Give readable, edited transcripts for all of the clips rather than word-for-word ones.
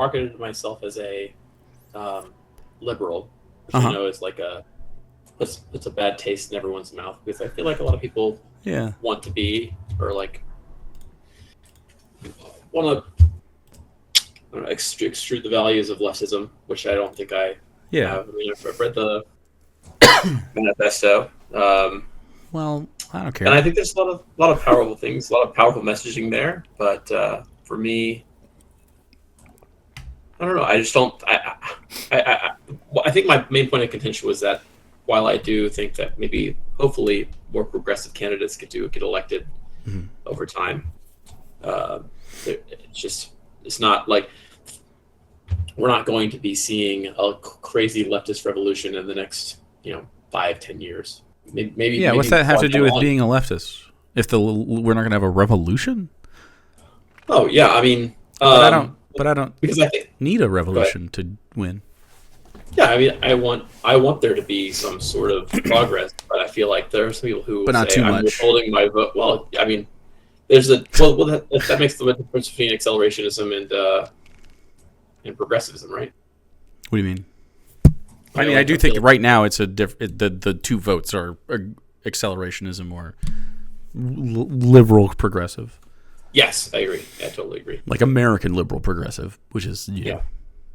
marketed myself as a liberal, which I know is like it's a bad taste in everyone's mouth, because I feel like a lot of people want to be, or like want to extrude the values of leftism, which I don't think I have. I mean, I've read the manifesto. Well, I don't care. And I think there's a lot of powerful things, a lot of powerful messaging there. But for me, I don't know. I just don't. I think my main point of contention was that while I do think that maybe, hopefully, more progressive candidates get elected over time, it's not like we're not going to be seeing a crazy leftist revolution in the next 5-10 years. Maybe what's that have to do with being a leftist? If we're not going to have a revolution? Oh yeah, I mean, but I don't because I think need a revolution to win. Yeah, I mean, I want there to be some sort of progress, but I feel like there are some people who not say too I'm much. withholding my vote. Well, I mean, there's that makes the difference between accelerationism and progressivism, right? What do you mean? I mean, I do think right now it's the two votes are accelerationism or liberal progressive. Yes, I agree. I totally agree. Like American liberal progressive, which is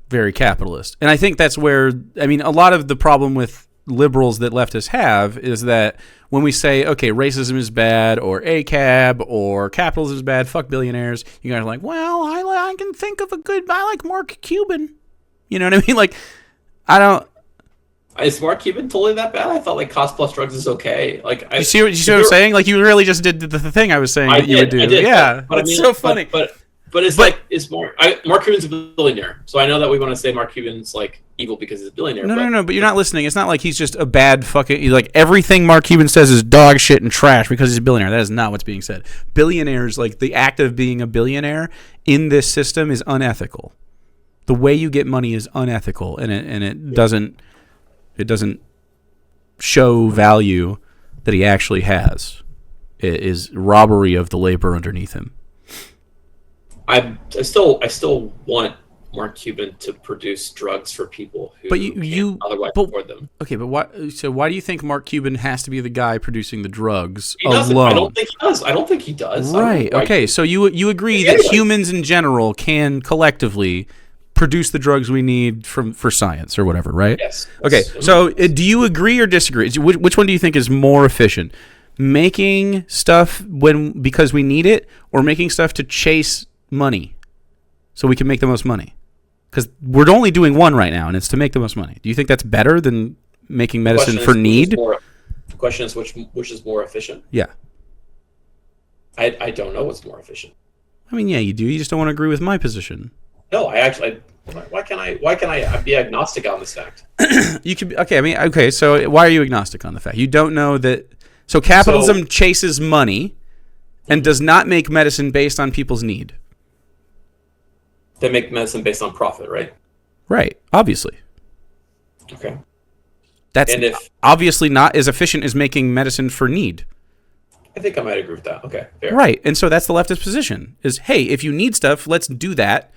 very capitalist. And I think that's where, I mean, a lot of the problem with liberals that leftists have is that when we say, okay, racism is bad, or ACAB, or capitalism is bad, fuck billionaires, you guys are like, well, I can think of I like Mark Cuban. You know what I mean? Like, I don't... Is Mark Cuban totally that bad? I thought like cost plus drugs is okay. Like, you see what I'm saying? Like, you really just did the thing I was saying you would do. Yeah, but it's so funny. But it's Mark Cuban's a billionaire, so I know that we want to say Mark Cuban's like evil because he's a billionaire. No. But you're not listening. It's not like he's just a bad fucking like everything Mark Cuban says is dog shit and trash because he's a billionaire. That is not what's being said. Billionaires, like the act of being a billionaire in this system, is unethical. The way you get money is unethical, and it doesn't show value that he actually has. It is robbery of the labor underneath him. I still want Mark Cuban to produce drugs for people who can't otherwise afford them. Okay, but why do you think Mark Cuban has to be the guy producing the drugs alone? I don't think he does. Right. Okay, so you agree that humans in general can collectively produce the drugs we need for science or whatever, right? Yes. Okay, so do you agree or disagree? Which one do you think is more efficient? Making stuff because we need it, or making stuff to chase money so we can make the most money? Because we're only doing one right now, and it's to make the most money. Do you think that's better than making medicine for need? The question is which is more efficient? Yeah. I don't know what's more efficient. I mean, yeah, you do. You just don't want to agree with my position. No, why can't I be agnostic on this fact? You could. Okay, I mean, okay. So why are you agnostic on the fact? You don't know that. So capitalism chases money, and does not make medicine based on people's need. They make medicine based on profit, right? Right. Obviously. Okay. That's obviously not as efficient as making medicine for need. I think I might agree with that. Okay. Fair. Right. And so that's the leftist position is, hey, if you need stuff, let's do that.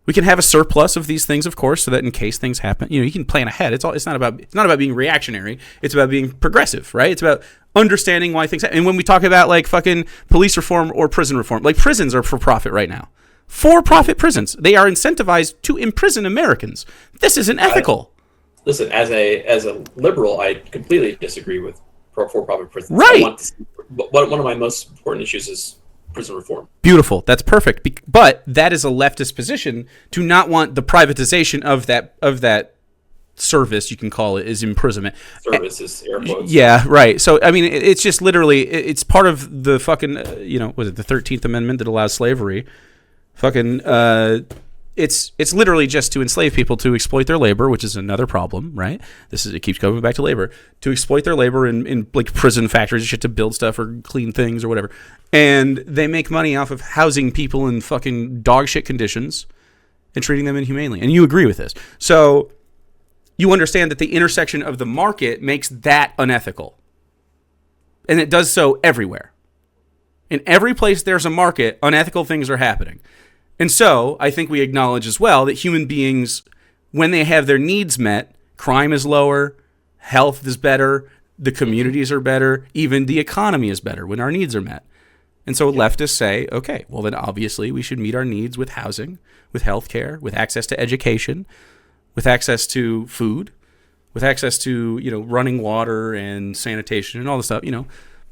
We can have a surplus of these things, of course, so that in case things happen, you can plan ahead. It's not about being reactionary. It's about being progressive, right? It's about understanding why things happen. And when we talk about like fucking police reform or prison reform, like prisons are for profit right now. For-profit prisons. They are incentivized to imprison Americans. This isn't ethical. Listen, as a liberal, I completely disagree with for-profit prisons. Right. One of my most important issues is prison reform. Beautiful. That's perfect. But that is a leftist position to not want the privatization of that service, you can call it, is imprisonment. Service is air quotes. Yeah, right. So, I mean, it's just literally, it's part of the fucking, was it the 13th Amendment that allows slavery? Fucking, it's literally just to enslave people, to exploit their labor, which is another problem, right? It keeps coming back to labor, to exploit their labor in like prison factories and shit to build stuff or clean things or whatever. And they make money off of housing people in fucking dog shit conditions and treating them inhumanely. And you agree with this. So you understand that the intersection of the market makes that unethical. And it does so everywhere. In every place there's a market, unethical things are happening. And so I think we acknowledge as well that human beings, when they have their needs met, crime is lower, health is better, the communities are better, even the economy is better when our needs are met. And so leftists say, okay, well then obviously we should meet our needs with housing, with healthcare, with access to education, with access to food, with access to, running water and sanitation and all the stuff,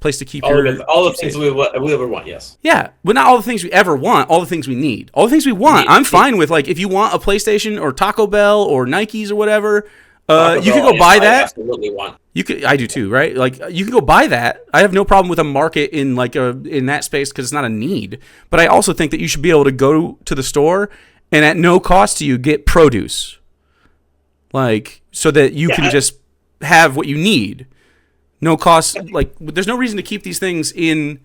place to keep all the things we ever want, yes. Yeah, but not all the things we ever want, all the things we need. All the things we want, I'm fine with. Like, if you want a PlayStation or Taco Bell or Nikes or whatever, you can go buy that. I absolutely want. I do too, right? Like, you can go buy that. I have no problem with a market in in that space because it's not a need. But I also think that you should be able to go to the store and at no cost to you get produce, like, so that you can just have what you need. No cost, like, there's no reason to keep these things in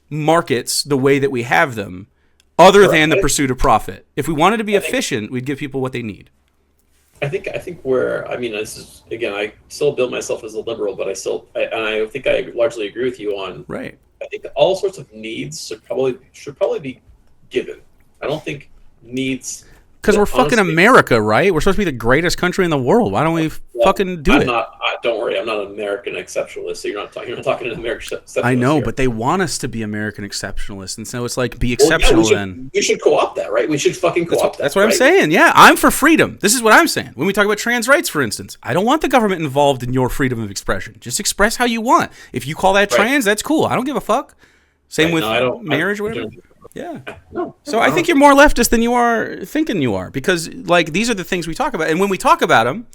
markets the way that we have them, other than the pursuit of profit. If we wanted to be efficient, we'd give people what they need. I think this is, again, I still build myself as a liberal, but I think I largely agree with you on. Right. I think all sorts of needs should probably be given. I don't think needs. Because we're fucking America, right? We're supposed to be the greatest country in the world. Why don't we fucking do it? Don't worry, I'm not an American exceptionalist, so you're not talking an American exceptionalist. I know, here. But they want us to be American exceptionalists, and so it's like, be exceptional then. We should co-opt that, right? We should fucking co-opt that. That's what I'm saying, yeah. I'm for freedom. This is what I'm saying. When we talk about trans rights, for instance, I don't want the government involved in your freedom of expression. Just express how you want. If you call that trans, that's cool. I don't give a fuck. Same with marriage or whatever. Yeah. No. So I think you're more leftist than you are thinking you are, because like these are the things we talk about, and when we talk about them,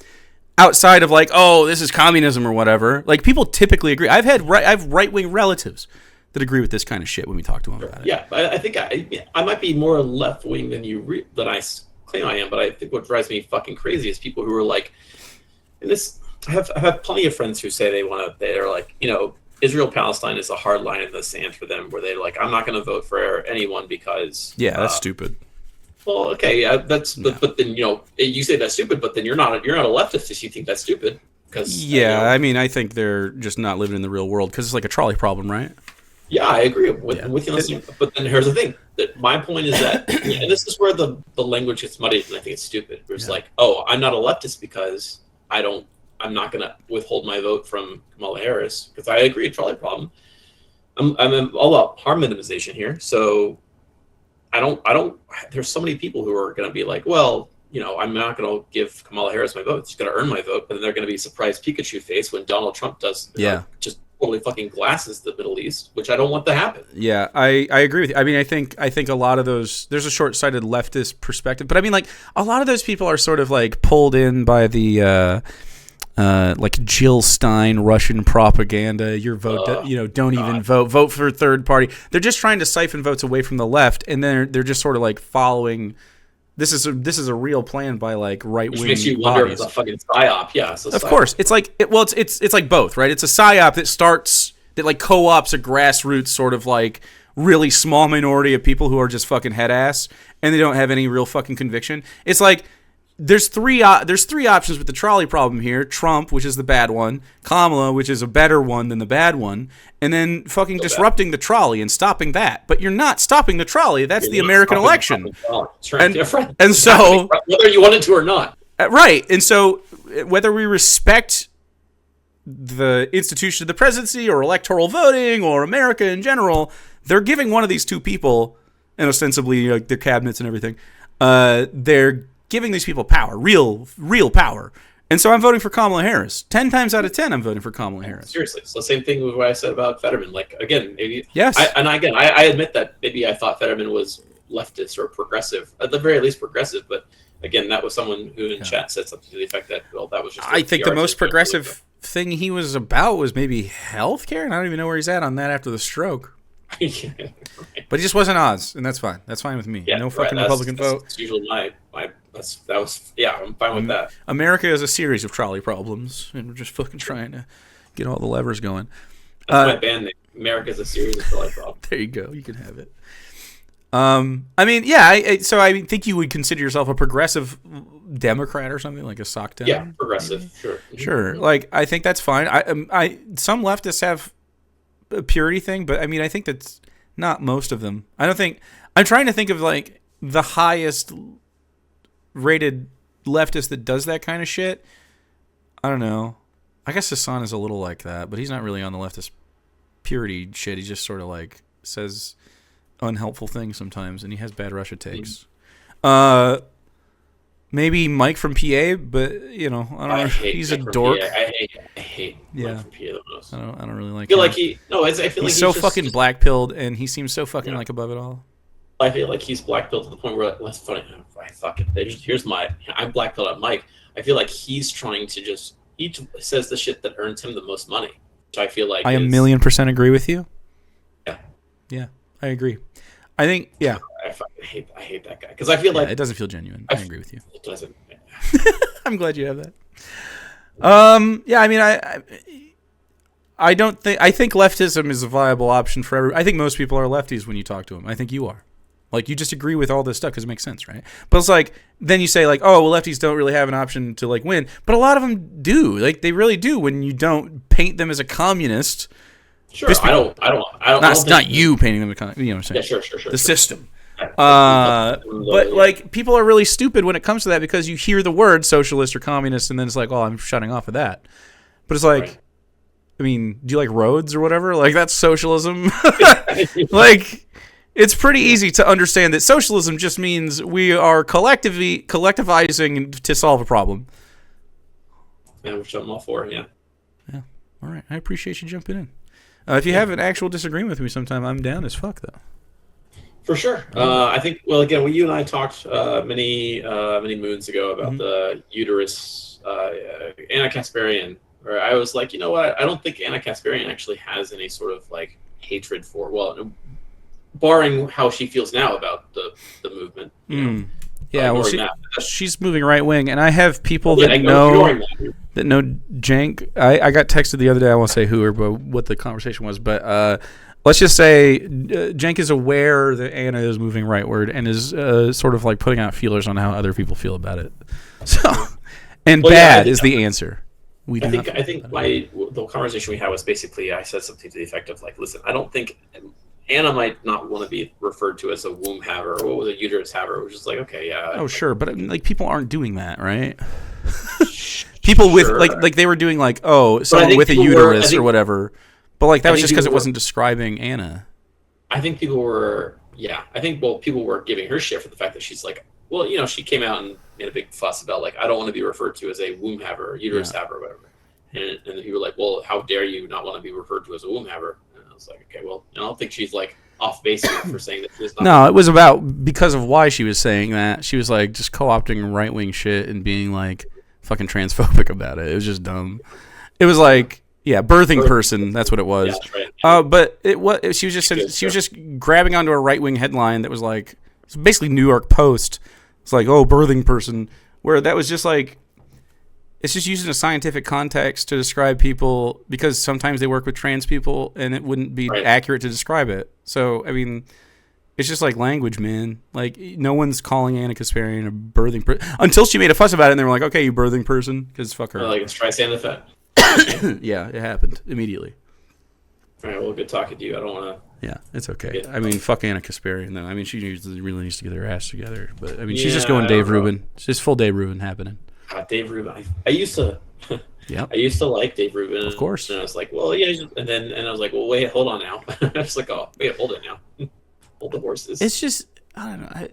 outside of like, oh, this is communism or whatever, like people typically agree. I have right wing relatives that agree with this kind of shit when we talk to them about it. Yeah, I think I might be more left wing than than I claim I am, but I think what drives me fucking crazy is people who are like, and this I have plenty of friends who say they're like, Israel-Palestine is a hard line in the sand for them, where they're like, I'm not going to vote for anyone because... Yeah, that's stupid. Well, okay, but then, you say that's stupid, but then you're not a leftist if you think that's stupid. Yeah, I think they're just not living in the real world, because it's like a trolley problem, right? Yeah, I agree with you on this. But then here's the thing. That my point is that, and this is where the language gets muddied, and I think it's stupid. It's like, oh, I'm not a leftist because I'm not going to withhold my vote from Kamala Harris, because I agree, trolley problem. I'm all about harm minimization here. So I don't, there's so many people who are going to be like, well, I'm not going to give Kamala Harris my vote. She's going to earn my vote. But then they're going to be surprised Pikachu face when Donald Trump does, just totally fucking glasses the Middle East, which I don't want to happen. Yeah, I agree with you. I think a lot of those, there's a short-sighted leftist perspective, but like a lot of those people are sort of like pulled in by the, like Jill Stein Russian propaganda. Your vote, don't even vote for a third party. They're just trying to siphon votes away from the left, and they're just sort of like following. This is a real plan by like right wing. Which makes you wonder if it's a fucking psyop. Yeah, of course. It's like it's like both, right? It's a psyop that like co-ops a grassroots sort of like really small minority of people who are just fucking head ass and they don't have any real fucking conviction. It's like. There's three options with the trolley problem here. Trump, which is the bad one. Kamala, which is a better one than the bad one. And then fucking disrupting the trolley and stopping that. But you're not stopping the trolley. That's the American election. And so... Whether you want it to or not. Right. And so whether we respect the institution of the presidency or electoral voting or America in general, they're giving one of these two people, and ostensibly like their cabinets and everything, they're giving these people power, real power. And so I'm voting for Kamala Harris. 10 times out of 10, I'm voting for Kamala Harris. Seriously. So same thing with what I said about Fetterman. Like, again, maybe... Yes. I admit that maybe I thought Fetterman was leftist or progressive, at the very least progressive, but again, that was someone who in chat said something to the effect that, well, that was just... I think the most progressive thing he was about was maybe healthcare, and I don't even know where he's at on that after the stroke. Yeah, right. But he just wasn't Oz, and that's fine. That's fine with me. Yeah, no fucking Republican vote. That's usually I'm fine with that. America is a series of trolley problems, and we're just fucking trying to get all the levers going. That's my band name. America's a series of trolley problems. There you go. You can have it. I think you would consider yourself a progressive Democrat or something, like a sock down. Yeah, progressive. Sure. Sure. Like, I think that's fine. Some leftists have a purity thing, but I think that's not most of them. I'm trying to think of like the highest rated leftist that does that kind of shit, I don't know. I guess Hassan is a little like that, but he's not really on the leftist purity shit. He just sort of like says unhelpful things sometimes, and he has bad Russia takes. Maybe Mike from PA, but you know, I don't know. He's a dork. I hate Mike from PA the most. I don't really like. I feel him. like he. No, I feel like he's so fucking black pilled, and he seems so fucking like above it all. I feel like he's black pilled to the point where that's funny. I'm black pilled at Mike. I feel like he's trying to just. He says the shit that earns him the most money. So I feel like I 1,000,000% agree with you. Yeah, I agree. I think I fucking hate that guy because I feel like it doesn't feel genuine. I agree with you. It doesn't. I'm glad you have that. Yeah, I mean, I don't think I think leftism is a viable option for everyone. I think most people are lefties when you talk to them. I think you are. Like, you just agree with all this stuff because it makes sense, right? But it's like, then you say, like, oh, well, lefties don't really have an option to, like, win. But a lot of them do. Like, they really do when you don't paint them as a communist. Sure, I don't. Not you painting them as a communist. You know what I'm saying? Yeah, sure. The system. But, like, people are really stupid when it comes to that because you hear the word socialist or communist and then it's like, oh, I'm shutting off of that. But it's like... Right. I mean, do you like roads or whatever? Like, that's socialism. Like, it's pretty easy to understand that socialism just means we are collectivizing to solve a problem. Yeah, which I'm all for, yeah. Yeah, all right. I appreciate you jumping in. If you have an actual disagreement with me sometime, I'm down as fuck, though. For sure. I think, well, again, you and I talked many moons ago about the uterus Anna Kasparian. Or I was like, you know what? I don't think Anna Kasparian actually has any sort of like hatred for, well, barring how she feels now about the movement. You know, yeah, well, she's moving right wing, and I have people that know Jank. I got texted the other day. I won't say who or what the conversation was, but let's just say Jank is aware that Anna is moving rightward and is sort of like putting out feelers on how other people feel about it. So, and bad is the answer. I think the conversation we had was basically I said something to the effect of like, listen, I don't think Anna might not want to be referred to as a womb haver or what was a uterus haver, which is like, okay, yeah. Oh, sure, but like people aren't doing that, right? People with like they were doing like, oh, someone with a uterus or whatever, but like that was just because it wasn't describing Anna. I think people were, people were giving her shit for the fact that she's like, well, you know, she came out and made a big fuss about like, I don't want to be referred to as a womb haver or uterus haver or whatever. And people were like, well, how dare you not want to be referred to as a womb haver? And I was like, okay, well, I don't think she's like off base for saying that she's not. No, it was about because of why she was saying that. She was like just co-opting right wing shit and being like fucking transphobic about it. It was just dumb. It was like, yeah, birthing person. That's what it was. Yeah, that's right. But she was just grabbing onto a right wing headline that was like, it's basically New York Post. It's like, oh, birthing person, where that was just like, it's just using a scientific context to describe people because sometimes they work with trans people and it wouldn't be accurate to describe it. So, I mean, it's just like language, man. Like, no one's calling Anna Kasparian a birthing person until she made a fuss about it and they were like, okay, you birthing person, because fuck her. Like, it's Streisand effect. Yeah, it happened immediately. All right, well, good talking to you. I don't want to. Yeah, it's okay. I mean, fuck Anna Kasparian, though. I mean, she really needs to get her ass together. But, I mean, she's just going Dave Rubin. It's just full Dave Rubin happening. Dave Rubin. I used to like Dave Rubin. Of course. And I was like, well, yeah. And I was like, well, wait, hold on now. I was like, oh, wait, hold it now. Hold the horses. It's just, I don't know.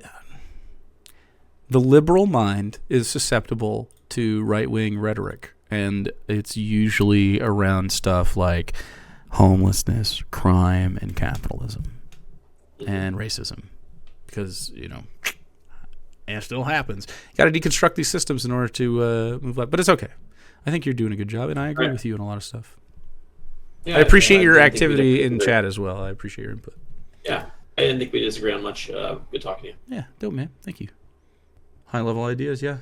The liberal mind is susceptible to right-wing rhetoric. And it's usually around stuff like homelessness, crime, and capitalism, and racism, because and it still happens. You got to deconstruct these systems in order to move up, but it's okay. I think you're doing a good job, and I agree with you on a lot of stuff. Yeah, I appreciate your activity in chat as well. I appreciate your input. Yeah, I didn't think we disagree on much. Good talking to you. Yeah, dope, man. Thank you. High level ideas, yeah.